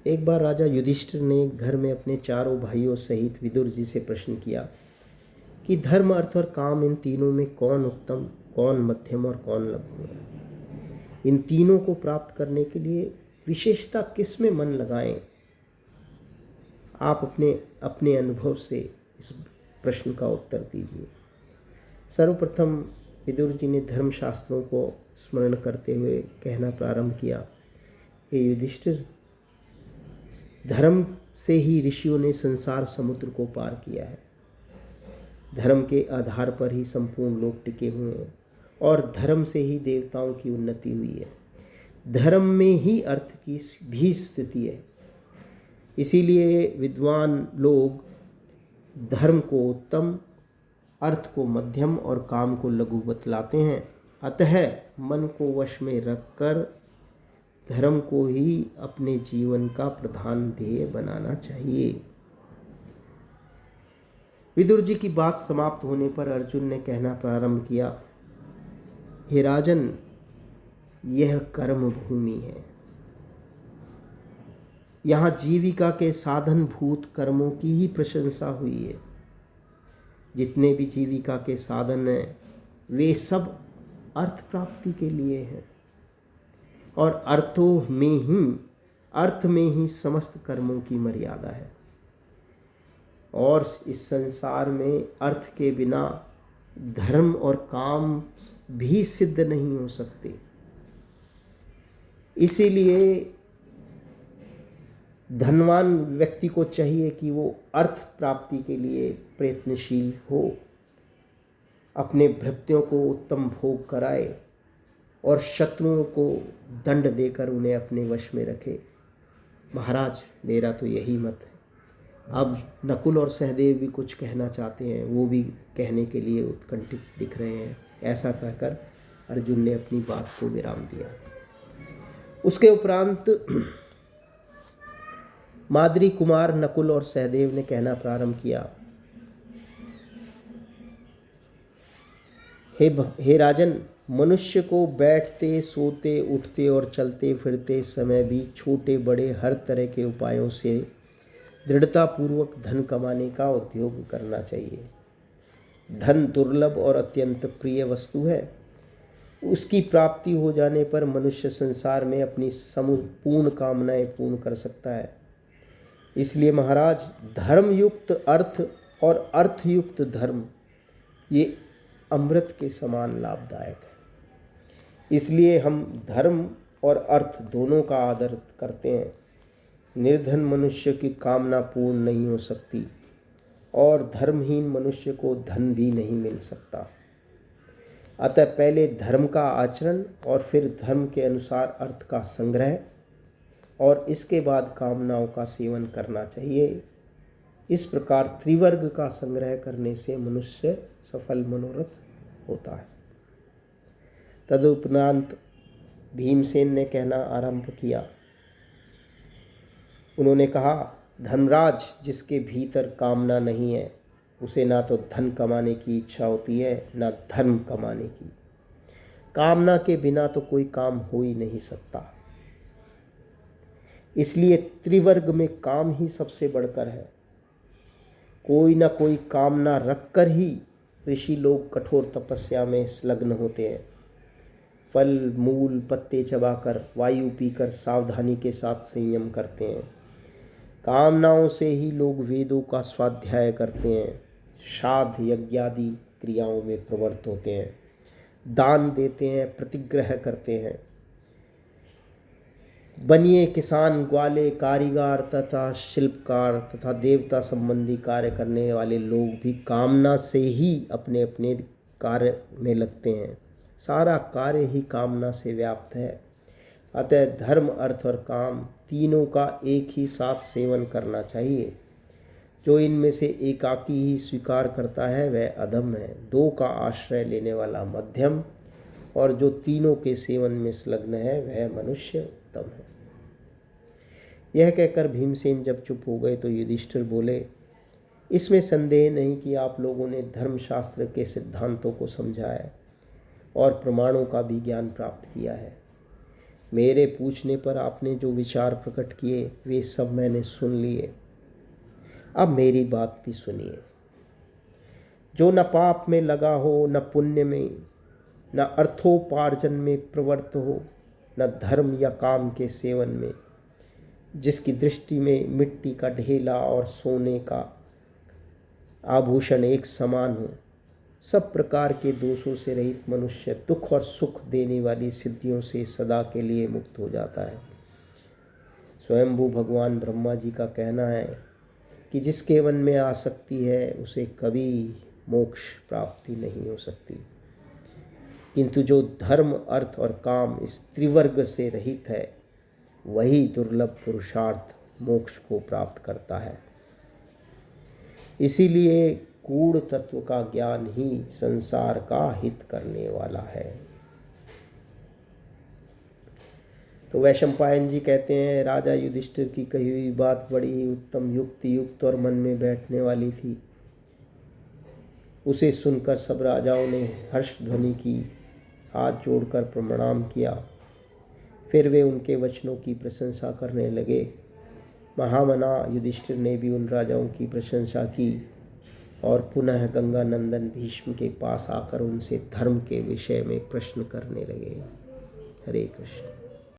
एक बार राजा युधिष्ठिर ने घर में अपने चारों भाइयों सहित विदुर जी से प्रश्न किया कि धर्म, अर्थ और काम, इन तीनों में कौन उत्तम, कौन मध्यम और कौन लघु है। इन तीनों को प्राप्त करने के लिए विशेषता किस में मन लगाएं? आप अपने अपने अनुभव से इस प्रश्न का उत्तर दीजिए। सर्वप्रथम विदुर जी ने धर्मशास्त्रों को स्मरण करते हुए कहना प्रारंभ किया, हे युधिष्ठिर, धर्म से ही ऋषियों ने संसार समुद्र को पार किया है। धर्म के आधार पर ही संपूर्ण लोग टिके हुए हैं और धर्म से ही देवताओं की उन्नति हुई है। धर्म में ही अर्थ की भी स्थिति है। इसीलिए विद्वान लोग धर्म को उत्तम, अर्थ को मध्यम और काम को लघु बतलाते हैं। अतः मन को वश में रखकर धर्म को ही अपने जीवन का प्रधान ध्येय बनाना चाहिए। विदुर जी की बात समाप्त होने पर अर्जुन ने कहना प्रारंभ किया, हे राजन, यह कर्म भूमि है। यहाँ जीविका के साधन भूत कर्मों की ही प्रशंसा हुई है। जितने भी जीविका के साधन हैं वे सब अर्थ प्राप्ति के लिए हैं और अर्थ में ही समस्त कर्मों की मर्यादा है। और इस संसार में अर्थ के बिना धर्म और काम भी सिद्ध नहीं हो सकते। इसीलिए धनवान व्यक्ति को चाहिए कि वो अर्थ प्राप्ति के लिए प्रयत्नशील हो, अपने भृत्यों को उत्तम भोग कराए और शत्रुओं को दंड देकर उन्हें अपने वश में रखे। महाराज, मेरा तो यही मत है। अब नकुल और सहदेव भी कुछ कहना चाहते हैं, वो भी कहने के लिए उत्कंठित दिख रहे हैं। ऐसा कहकर अर्जुन ने अपनी बात को विराम दिया। उसके उपरांत माद्री कुमार नकुल और सहदेव ने कहना प्रारंभ किया, हे राजन, मनुष्य को बैठते, सोते, उठते और चलते फिरते समय भी छोटे बड़े हर तरह के उपायों से दृढ़तापूर्वक धन कमाने का उद्योग करना चाहिए। धन दुर्लभ और अत्यंत प्रिय वस्तु है। उसकी प्राप्ति हो जाने पर मनुष्य संसार में अपनी संपूर्ण कामनाएं पूर्ण कर सकता है। इसलिए महाराज, धर्मयुक्त अर्थ और अर्थयुक्त धर्म ये अमृत के समान लाभदायक है। इसलिए हम धर्म और अर्थ दोनों का आदर करते हैं। निर्धन मनुष्य की कामना पूर्ण नहीं हो सकती और धर्महीन मनुष्य को धन भी नहीं मिल सकता। अतः पहले धर्म का आचरण और फिर धर्म के अनुसार अर्थ का संग्रह और इसके बाद कामनाओं का सेवन करना चाहिए। इस प्रकार त्रिवर्ग का संग्रह करने से मनुष्य सफल मनोरथ होता है। तदुपरांत भीमसेन ने कहना आरंभ किया। उन्होंने कहा, धर्मराज, जिसके भीतर कामना नहीं है उसे ना तो धन कमाने की इच्छा होती है ना धर्म कमाने की। कामना के बिना तो कोई काम हो ही नहीं सकता। इसलिए त्रिवर्ग में काम ही सबसे बढ़कर है। कोई ना कोई कामना रखकर ही ऋषि लोग कठोर तपस्या में संलग्न होते हैं। फल, मूल, पत्ते चबाकर, वायु पीकर सावधानी के साथ संयम करते हैं। कामनाओं से ही लोग वेदों का स्वाध्याय करते हैं, श्राद्ध यज्ञादि क्रियाओं में प्रवृत्त होते हैं, दान देते हैं, प्रतिग्रह करते हैं। बनिए, किसान, ग्वाले, कारीगर तथा शिल्पकार तथा देवता संबंधी कार्य करने वाले लोग भी कामना से ही अपने अपने कार्य में लगते हैं। सारा कार्य ही कामना से व्याप्त है। अतः धर्म, अर्थ और काम तीनों का एक ही साथ सेवन करना चाहिए। जो इनमें से एकाकी ही स्वीकार करता है वह अधम है। दो का आश्रय लेने वाला मध्यम और जो तीनों के सेवन में संलग्न है वह मनुष्य उत्तम है। यह कहकर भीमसेन जब चुप हो गए तो युधिष्ठिर बोले, इसमें संदेह नहीं कि आप लोगों ने धर्मशास्त्र के सिद्धांतों को समझा है और प्रमाणों का भी ज्ञान प्राप्त किया है। मेरे पूछने पर आपने जो विचार प्रकट किए वे सब मैंने सुन लिए। अब मेरी बात भी सुनिए। जो न पाप में लगा हो, न पुण्य में, न अर्थोपार्जन में प्रवृत्त हो, न धर्म या काम के सेवन में, जिसकी दृष्टि में मिट्टी का ढेला और सोने का आभूषण एक समान हो, सब प्रकार के दोषों से रहित मनुष्य दुख और सुख देने वाली सिद्धियों से सदा के लिए मुक्त हो जाता है। स्वयंभू भगवान ब्रह्मा जी का कहना है कि जिसके मन में आसक्ति है उसे कभी मोक्ष प्राप्ति नहीं हो सकती, किंतु जो धर्म अर्थ और काम इस त्रिवर्ग से रहित है वही दुर्लभ पुरुषार्थ मोक्ष को प्राप्त करता है। इसीलिए गूढ़ तत्व का ज्ञान ही संसार का हित करने वाला है। तो वैशंपायन जी कहते हैं, राजा युधिष्ठिर की कही हुई बात बड़ी ही उत्तम, युक्ति युक्त और मन में बैठने वाली थी। उसे सुनकर सब राजाओं ने हर्ष ध्वनि की, हाथ जोड़कर प्रणाम किया। फिर वे उनके वचनों की प्रशंसा करने लगे। महामना युधिष्ठिर ने भी उन राजाओं की प्रशंसा की और पुनः गंगा नंदन भीष्म के पास आकर उनसे धर्म के विषय में प्रश्न करने लगे। हरे कृष्ण।